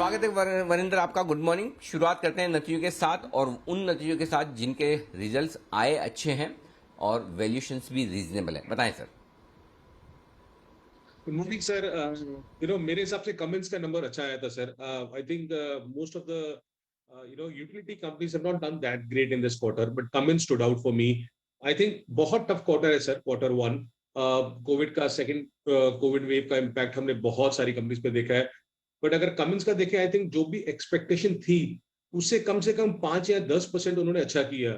स्वागत है वरिंदर आपका। Good morning. शुरुआत करते हैं नतीजों के साथ और उन नतीजों के साथ जिनके रिजल्ट्स आए अच्छे हैं और वैल्यूएशंस भी रीजनेबल है। बताएं सर। Good morning sir. मेरे हिसाब से कमेंट्स का नंबर अच्छा आया था sir. I think most of the utility companies have not done that great in this quarter, but comments stood out for me. I think बहुत टफ क्वार्टर है sir, quarter one. Covid का second Covid wave का impact हमने बहुत सारी companies पे देखा है। बट अगर कमेंट्स का देखें, आई थिंक जो भी एक्सपेक्टेशन थी उससे कम से कम 5 या 10% उन्होंने अच्छा किया।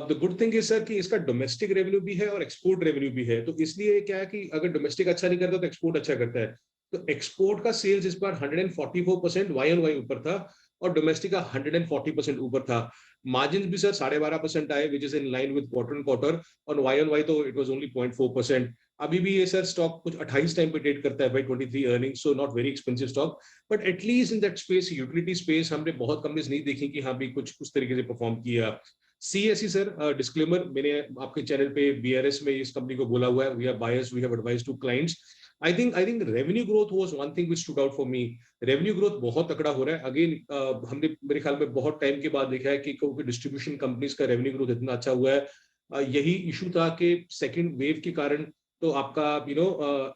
The good thing is sir कि इसका डोमेस्टिक रेवेन्यू भी है और एक्सपोर्ट रेवेन्यू भी है। तो इसलिए क्या है कि अगर डोमेस्टिक अच्छा नहीं करता तो एक्सपोर्ट अच्छा करता है। तो एक्सपोर्ट का सेल्स इस बार 144% वाई ऑन वाई ऊपर था और डोमेस्टिक का 140% ऊपर था। मार्जिन भी सर 12.5% आए, which is in line with quarter quarter. और वाई ऑन वाई तो इट वॉज ओनली 0.4%। अभी भी ये सर स्टॉक कुछ 28 टाइम पे ट्रेड करता है by 23 earning, so not very expensive stock. But at least in that space, utility space, हमने बहुत कंपनीज नहीं देखी कि हाँ भी कुछ उस तरीके से परफॉर्म किया। सीएसई सर, डिस्क्लेमर, मैंने आपके चैनल पे बीआरएस में इस कंपनी को बोला हुआ है, we are buyers, we have advise to clients. I think revenue growth was one thing which stood out for me. Revenue growth बहुत तगड़ा हो रहा है अगेन। हमने मेरे ख्याल में बहुत टाइम के बाद देखा है कि क्योंकि डिस्ट्रीब्यूशन कंपनीज का रेवेन्यू ग्रोथ इतना अच्छा हुआ है। यही इशू था कि सेकेंड वेव के कारण तो आपका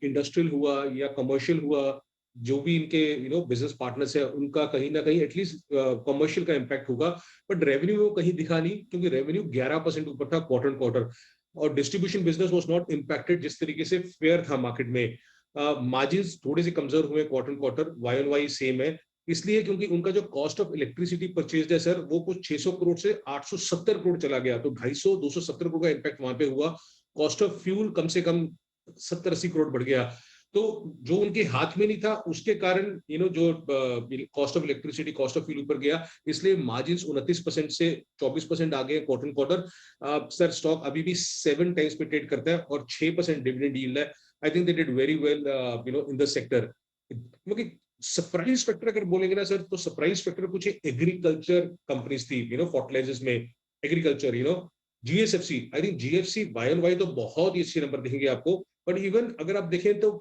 इंडस्ट्रियल हुआ या कमर्शियल हुआ, जो भी इनके बिजनेस पार्टनर्स है उनका कहीं ना कहीं एटलीस्ट कमर्शियल का इम्पैक्ट होगा। बट रेवेन्यू वो कहीं दिखा नहीं, क्योंकि रेवेन्यू 11% ऊपर था क्वार्टर क्वार्टर। और distribution business was not impacted जिस तरीके से फेयर था मार्केट में। मार्जिन थोड़े से कमजोर हुए quarter quarter, Y on Y same है। इसलिए क्योंकि उनका जो कॉस्ट ऑफ इलेक्ट्रिसिटी परचेज है सर, वो कुछ 600 करोड़ से 870 करोड़ चला गया। तो 250 270 करोड़ का इम्पैक्ट वहां पे हुआ। कॉस्ट ऑफ फ्यूल कम से कम 70-80 करोड़ बढ़ गया। तो जो उनके हाथ में नहीं था उसके कारण जो cost of electricity, cost of fuel ऊपर गया, इसलिए मार्जिन 29% से 24% आ गए क्वार्टर क्वार्टर। सर स्टॉक अभी भी 7 टाइम्स पे ट्रेड करता है और 6% डिविडेंड यील्ड है। I think they did very well in the sector. क्योंकि सरप्राइज फैक्टर अगर बोलेंगे ना सर, तो सरप्राइज फैक्टर कुछ एग्रीकल्चर कंपनीज थी, फर्टिलाइजर्स में, agriculture, GSFC. I think GFC Y on Y तो बहुत ही अच्छे नंबर दिखेंगे आपको। बट इवन अगर आप देखें तो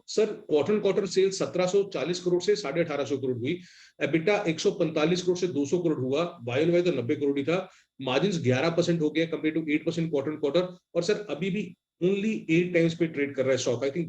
sir quarter quarter sales 1740 crore से 1850 करोड़ हुई। एबिटा 145 करोड़ से 200 करोड़ हुआ। वाई ऑन वाई तो 90 करोड़ ही था। मार्जिन 11% हो गया कंपेयर टू 8% क्वार्टर क्वार्टर। और सर अभी भी ओनली 8 टाइम्स पे ट्रेड कर रहा है stock. I think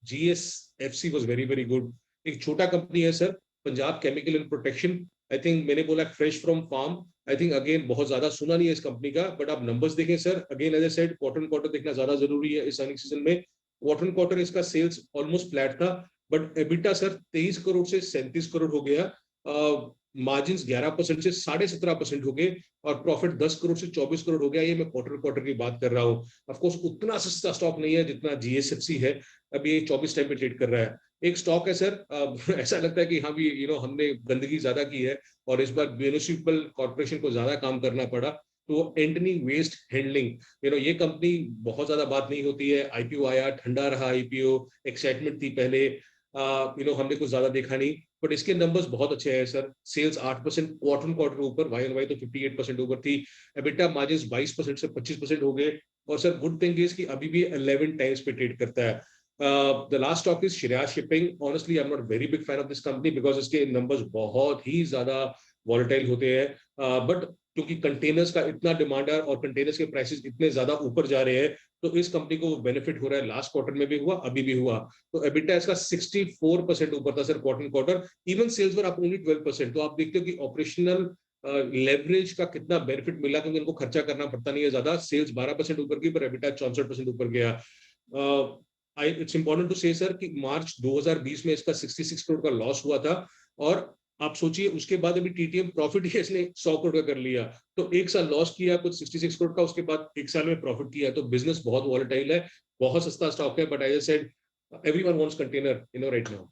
GSFC was very very good. एक छोटा कंपनी है sir, Punjab chemical and protection. I think मैंने बोला fresh from farm. I think again बहुत ज्यादा सुना नहीं है इस कंपनी का, बट आप नंबर्स देखें sir, again as I said quarter quarter देखना ज्यादा जरूरी है इस अर्निंग सीजन में। क्वार्टर क्वार्टर इसका सेल्स ऑलमोस्ट फ्लैट था, बट एबिटा सर 23 करोड़ से 37 करोड़ हो गया। मार्जिन 11% से 17.5% हो गए। और प्रॉफिट 10 करोड़ से 24 करोड़ हो गया। ये मैं क्वार्टर क्वार्टर की बात कर रहा हूँ। ऑफकोर्स उतना सस्ता स्टॉक नहीं है जितना जीएसएफसी है। अभी ये 24 टाइम पे ट्रेड कर रहा है। एक स्टॉक है सर, ऐसा लगता है कि हाँ भी हमने गंदगी ज्यादा की है और इस बार म्यूनिसिपल कॉर्पोरेशन को ज्यादा काम करना पड़ा। तो एंटनी वेस्ट हैंडलिंग, ये कंपनी बहुत ज्यादा बात नहीं होती है। आईपीओ आया, ठंडा रहा आईपीओ, एक्साइटमेंट थी पहले। हमने कुछ ज्यादा देखा नहीं, बट इसके नंबर्स बहुत अच्छे हैं सर। सेल्स 8% क्वार्टर क्वार्टर ऊपर, वाई ऑन वाई तो 58% ऊपर थी। एबिटा मार्जिन 22% से 25% हो गए। और सर गुड थिंग इज कि अभी भी 11 टाइम्स पे ट्रेड करता है। The last stock is Shreyas shipping. Honestly I am not very big fan of this company because इसके नंबर्स बहुत ही ज्यादा वॉलेटाइल होते हैं। बट क्योंकि कंटेनर्स का इतना डिमांड है और कंटेनर्स के प्राइसेस इतने ज्यादा ऊपर जा रहे हैं, तो इस कंपनी को बेनिफिट हो रहा है। लास्ट क्वार्टर में भी हुआ, अभी भी हुआ। तो एबिटा इसका 64% ऊपर था sir quarter quarter. Even sales पर आप ओनली 12%। तो आप देखते हो कि ऑपरेशनल लेवरेज का कितना बेनिफिट मिला, क्योंकि इनको खर्चा करना पड़ता नहीं है ज्यादा। सेल्स 12% ऊपर की, पर एबिटा 64% ऊपर गया। इट्स इंपॉर्टेंट टू से सर कि मार्च 2020 में इसका 66 करोड़ का लॉस हुआ था। और आप सोचिए उसके बाद अभी टीटीएम प्रॉफिट ही इसने 100 करोड़ का कर लिया। तो एक साल लॉस किया कुछ 66 करोड़ का, उसके बाद एक साल में प्रॉफिट किया। तो बिजनेस बहुत वॉलेटाइल है, बहुत सस्ता स्टॉक है। But as I said, everyone wants container right now.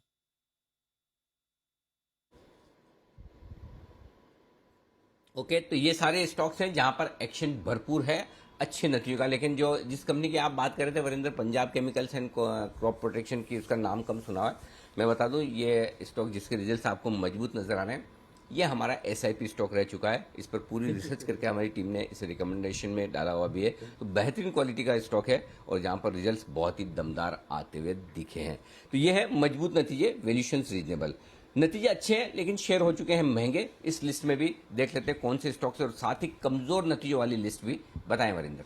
Okay, तो ये सारे स्टॉक्स हैं जहां पर एक्शन भरपूर है अच्छे नतीजों का। लेकिन जो जिस कंपनी की आप बात कर रहे थे Varinder, Punjab chemicals and crop protection की, उसका नाम कम सुना है। मैं बता दूं, ये स्टॉक जिसके रिजल्ट्स आपको मजबूत नजर आ रहे हैं, ये हमारा एसआईपी स्टॉक रह चुका है। इस पर पूरी रिसर्च करके हमारी टीम ने इसे रिकमेंडेशन में डाला हुआ भी है। तो बेहतरीन क्वालिटी का स्टॉक है और जहां पर रिजल्ट्स बहुत ही दमदार आते हुए दिखे हैं। तो ये है मजबूत नतीजे, वैल्यूएशंस रीजनेबल। नतीजे अच्छे हैं लेकिन शेयर हो चुके हैं महंगे। इस लिस्ट में भी देख लेते हैं कौन से स्टॉक्स और साथ ही कमजोर नतीजों वाली लिस्ट भी बताएं वरिंदर।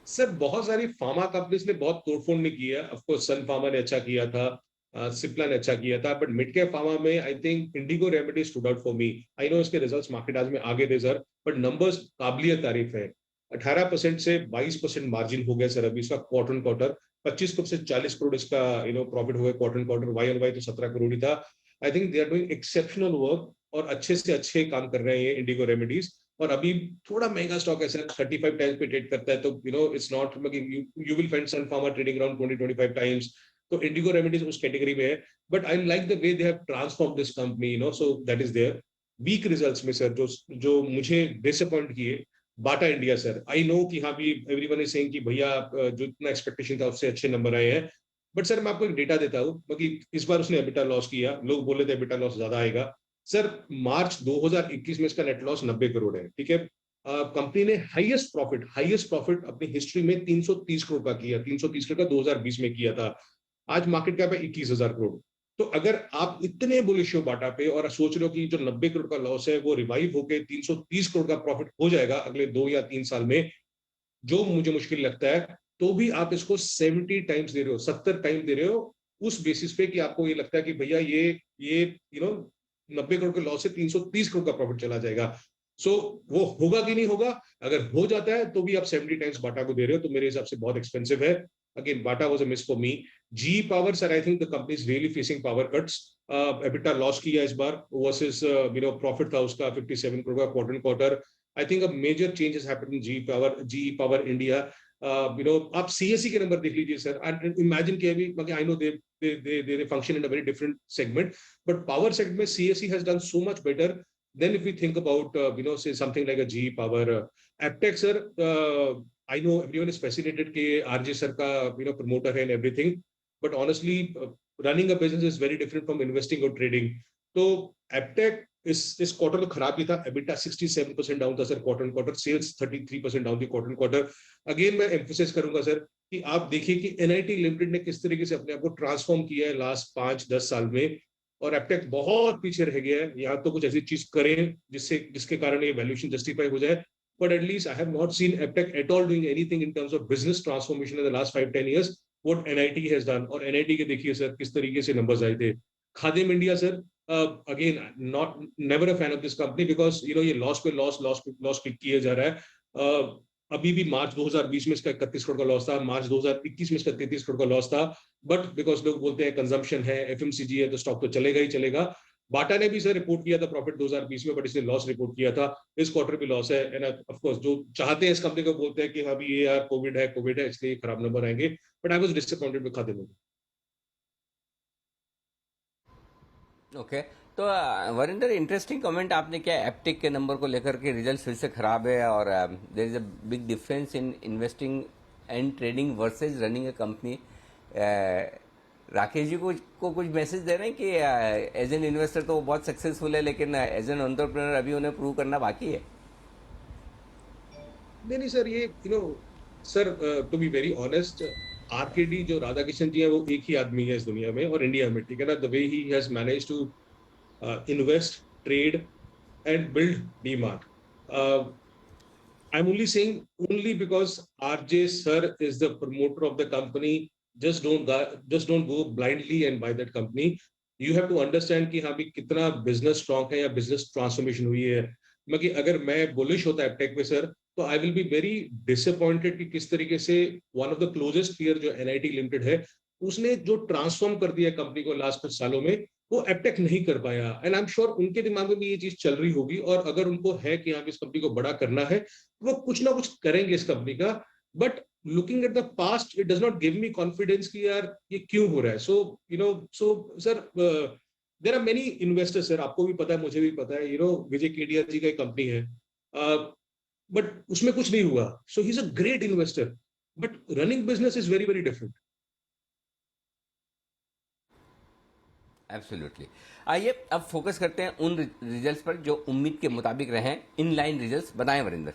सर बहुत सारी फार्मा कंपनीज ने बहुत तोड़फोड़ नहीं की है। ऑफ कोर्स सन फार्मा ने अच्छा किया था, सिप्ला ने अच्छा किया था, बट मिड कैप फार्मा में I think Indigo remedy stood out for me. I know इसके रिजल्ट्स मार्केट आज में आगे थे सर, बट नंबर्स काबिलियत तारीफ है। 18% से 22% मार्जिन हो गया सर अभी इसका क्वार्टर क्वार्टर। 25 करोड़ से 40 करोड़ इसका प्रॉफिट हो गया quarter quarter. Y on Y तो 17 करोड़ ही था। I think they are doing exceptional work और अच्छे से अच्छे काम कर रहे हैं ये इंडिगो रेमेडीज। और अभी थोड़ा महंगा स्टॉक है सर, 35 टाइम्स पे ट्रेड करता है, तो it's not, you will find Sun Pharma trading around 20-25 times. तो इंडिगो रेमेडीज उस कैटेगरी में है। But I like the way they have transform this company, so that is there. Week results में sir जो जो मुझे डिसअपॉइंट किए, Bata India sir. I know कि हाँ भी एवरीवन इज सेइंग कि भैया जो इतना एक्सपेक्टेशन था उससे अच्छे नंबर आए हैं, बट सर मैं आपको एक डेटा देता हूँ, क्योंकि इस बार उसने एबिटा लॉस किया, लोग बोले थे एबिटा लॉस ज्यादा आएगा। सर मार्च 2021 में इसका नेट लॉस 90 करोड़ है, ठीक है। कंपनी ने हाईएस्ट प्रॉफिट अपनी हिस्ट्री में 330 करोड़ का किया, 330 करोड़ का 2020 में किया था। आज मार्केट कैप है 21,000 करोड़। तो अगर आप इतने बुलिश हो बाटा पे और सोच रहे हो कि जो 90 करोड़ का लॉस है वो रिवाइव होकर 330 करोड़ का प्रॉफिट हो जाएगा अगले 2 या 3 साल में, जो मुझे मुश्किल लगता है, तो भी आप इसको 70 टाइम्स दे रहे हो, 70 टाइम दे रहे हो, उस बेसिस पे कि आपको ये लगता है कि भैया ये 90 करोड़ के लॉस से 330 करोड़ का प्रॉफिट चला जाएगा। सो वो होगा कि नहीं होगा? अगर हो जाता है तो भी आप 70 टाइम्स बाटा को दे रहे हो, तो मेरे हिसाब से बहुत एक्सपेंसिव है। Again Bata was a miss for me. G power sir, I think the company is really facing power cuts. EBITDA loss किया इस बार वर्सेस प्रॉफिट था उसका 57 करोड़ का quarter quarter. I think a major change has happened in GE power India. आप CSC के number देख लीजिए sir, and imagine कि अभी I know they function in a very different segment, but power segment में CSC has done so much better than if we think about say something like a GE Power, Aptech sir. I know everyone is fascinated कि RJ sir का promoter है and everything, but honestly running a business is very different from investing or trading. तो Aptech इस quarter तो खराब ही था, EBITDA 67% down था sir quarter quarter, sales 33% down थी क्वार्टर क्वार्टर। अगेन मैं एम्फोसाइज करूंगा सर कि आप देखिए कि एनआईटी लिमिटेड ने किस तरीके से अपने आप को ट्रांसफॉर्म किया है लास्ट 5-10 साल में, और एपटेक बहुत पीछे रह गया है। या तो कुछ ऐसी चीज करें जिसके कारण ये वैल्यूएशन जस्टिफाई हो जाए, but at least I have not seen Aptech at all doing anything in terms of business transformation in the last 5-10 years what NIT has done. और एनआईटी के देखिए सर किस तरीके से नंबर्स आए थे। Khadim India sir, again not never a fan of this company because ये loss पे लॉस क्लिक किया जा रहा है। अभी भी मार्च 2020 में इसका 31 करोड़ का लॉस था, मार्च 2021 में इसका 33 करोड़ का लॉस था, बट बिकॉज लोग बोलते हैं कंजम्पशन है, एफएमसीजी है, तो स्टॉक तो चलेगा ही चलेगा। बाटा ने भी सर रिपोर्ट किया था प्रॉफिट 2020 में, बट इसने लॉस रिपोर्ट किया था। इस क्वार्टर भी लॉस है, एंड ऑफ कोर्स जो चाहते हैं इस कंपनी को बोलते हैं कि हाँ भी ये यार कोविड है इसलिए खराब नंबर आएंगे, but I was disappointed with Khadim. Okay. तो वरिंदर, इंटरेस्टिंग कमेंट आपने किया एप्टिक के नंबर को लेकर के, रिजल्ट फिर से खराब है और there is a big difference in investing and trading versus running a company. Rakesh ji को कुछ मैसेज दे रहे हैं कि एज एन इन्वेस्टर तो वो बहुत सक्सेसफुल है, लेकिन एज एन एंटरप्रेन्योर अभी उन्हें प्रूव करना बाकी है। नहीं सर, ये sir to be very honest, RKD जो राधा किशन जी है वो एक ही आदमी है इस दुनिया में और इंडिया में, ठीक है ना। The way he has manage to invest, trade and build DMart, I'm only saying only because RJ sir is the promoter of the company. Just don't go blindly and buy that company. You have to understand कि हाँ भी कितना business strong है या business transformation हुई है। मगर अगर मैं बुलिश होता है टेक पे सर, तो I will be very disappointed कि किस तरीके से one of the closest peer जो एनआईटी लिमिटेड है, उसने जो ट्रांसफॉर्म कर दिया कंपनी को लास्ट कुछ सालों में, वो एपटेक नहीं कर पाया। एंड आई एम श्योर उनके दिमाग में भी ये चीज चल रही होगी, और अगर उनको है कि हाँ इस कंपनी को बड़ा करना है, वो कुछ ना कुछ करेंगे इस कंपनी का। But looking at the past it does not give me confidence कि यार ये क्यों हो रहा है। So sir there are many investors sir, आपको भी पता है मुझे भी पता है, विजय केडिया जी का एक कंपनी है, बट उसमें कुछ नहीं हुआ। So he is a great investor, but running business is very very different. Absolutely. आइए अब फोकस करते हैं उन रिजल्ट्स पर जो उम्मीद के मुताबिक रहे, इन लाइन रिजल्ट्स बताएं वरिंदर।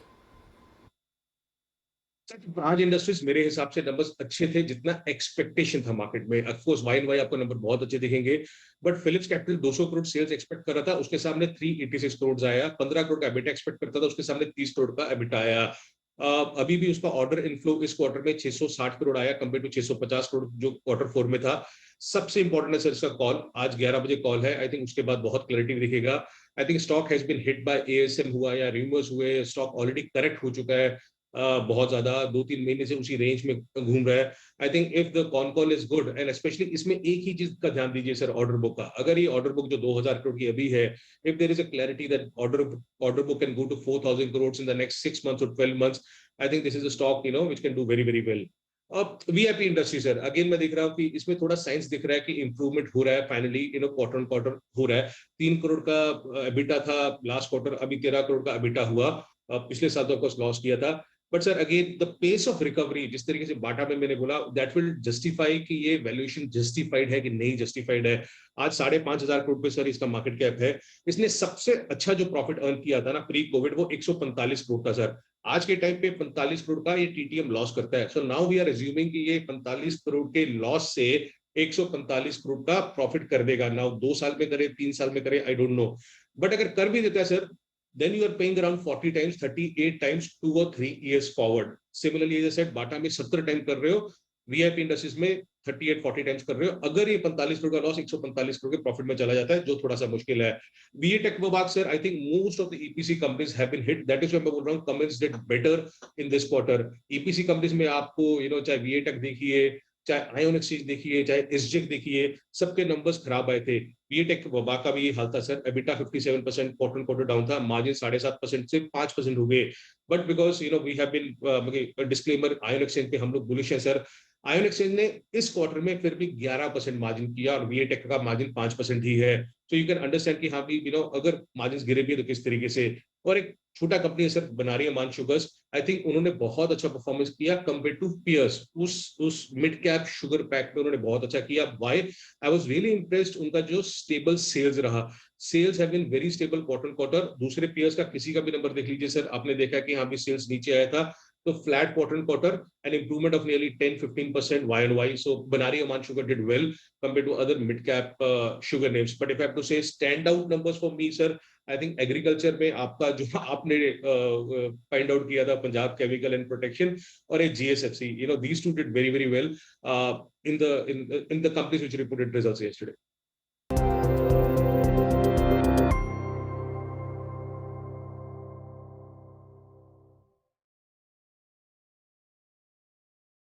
आज इंडस्ट्रीज मेरे हिसाब से नंबर्स अच्छे थे जितना एक्सपेक्टेशन था मार्केट में। Of course Y and Y आपको नंबर बहुत अच्छे दिखेंगे, but Philips Capital 200 crore sales expect कर रहा था, उसके सामने 386 करोड़ आया। 15 करोड़ का एबिटा एक्सपेक्ट करता था, उसके सामने 30 करोड़ का एबिटा आया। अभी भी उसका ऑर्डर इनफ्लो इस क्वार्टर में 660 करोड़ आया कंपेयर टू 650 करोड़ जो क्वार्टर 4 में था। सबसे इंपॉर्टेंट है सर इसका कॉल, आज 11 बजे कॉल है। आई थिंक उसके बाद बहुत क्लैरिटी दिखेगा। I think stock has been hit by ASM हुआ या रूमर्स हुए, स्टॉक ऑलरेडी करेक्ट हो चुका है। बहुत ज्यादा 2-3 महीने से उसी रेंज में घूम रहा है। I think if the con call is good, and specially इसमें एक ही चीज का ध्यान दीजिए सर, ऑर्डर बुक का। अगर ये ऑर्डर बुक जो 2000 करोड़ की अभी है, if there is a clarity that order book can go to 4000 crore in the next 6 months or 12 months, I think this is a stock which can do very very well. अब VIP industry sir, again मैं दिख रहा हूँ कि इसमें थोड़ा science दिख रहा है कि इंप्रूवमेंट हो रहा है फाइनली, क्वार्टर ऑन क्वार्टर हो रहा है। 3 करोड़ का एबिटा था लास्ट क्वार्टर, अभी 13 करोड़ का एबिटा हुआ। पिछले साल तो ऑफकोर्स लॉस किया था। But sir again the pace of recovery, जिस तरीके से बाटा में मैंने बोला, दैट विल जस्टिफाई कि ये वैल्यूएशन जस्टिफाइड है कि नहीं जस्टिफाइड है। आज 5,500 करोड़ पे सर इसका मार्केट कैप है। इसने सबसे अच्छा जो प्रॉफिट अर्न किया था ना प्री कोविड, वो 145 करोड़ था सर। आज के टाइम पे 45 करोड़ का ये टीटीएम लॉस करता है। So now we are assuming कि ये 45 करोड़ के लॉस से 145 करोड़ का प्रॉफिट कर देगा। नाउ 2 साल में करे, 3 साल में करे, आई डोंट नो। बट अगर कर भी देता है sir, then you are paying around 40 times, 38 times 2 or 3 years forward. Similarly, as I said, बाटा में 70 टाइम कर रहे हो, वीआईपी इंडस्ट्रीज में 38-40 टाइम्स कर रहे हो। अगर ये 45 करोड़ का लॉस 145 करोड़ के प्रॉफिट में चला जाता है, जो थोड़ा सा मुश्किल है। VA tech Wabag sir, I think most of the EPC companies have been hit, that is why मैं बोल रहा हूं comments did better in this quarter. EPC companies में आपको चाहे वीए टेक देखिए, चाहे आयोन एक्सचेंज देखिए, चाहे एसजेक देखिए, सबके नंबर्स खराब आए थे। बीएटेक वबा का भी ये हाल था sir, EBITDA 57% quarter quarter down था, मार्जिन 7.5% से 5% हो गए। But because we have been disclaimer, Ion exchange पे हम लोग बुलिश है सर। आयोन एक्सचेंज ने इस क्वार्टर में फिर भी 11% मार्जिन किया और बीएटेक का मार्जिन 5% ही है। सो यू कैन अंडरस्टैंड कि हाँ भी अगर मार्जिन गिरे भी तो किस तरीके से। और एक छोटा कंपनी है सर, बना रही है मान शुगर्स, आई थिंक उन्होंने बहुत अच्छा परफॉर्मेंस किया कंपेयर टू पियर्स। उस मिड कैप शुगर पैक में उन्होंने बहुत अच्छा किया। Why I was really impressed, उनका जो स्टेबल सेल्स रहा, sales have been very stable quarter quarter. दूसरे पेयर्स का किसी का भी नंबर देख लीजिए सर, आपने देखा कि हाँ भी सेल्स नीचे आया था, तो flat quarter quarter an improvement of nearly 10-15% Y and Y. So Bannari Amman sugar did well compare to other mid cap sugar names. But if I have to say stand out numbers for me sir, I think agriculture में आपका जो आपने find out किया था, Punjab chemical and protection और एक GSFC, these two did very very well in the companies which reported results yesterday.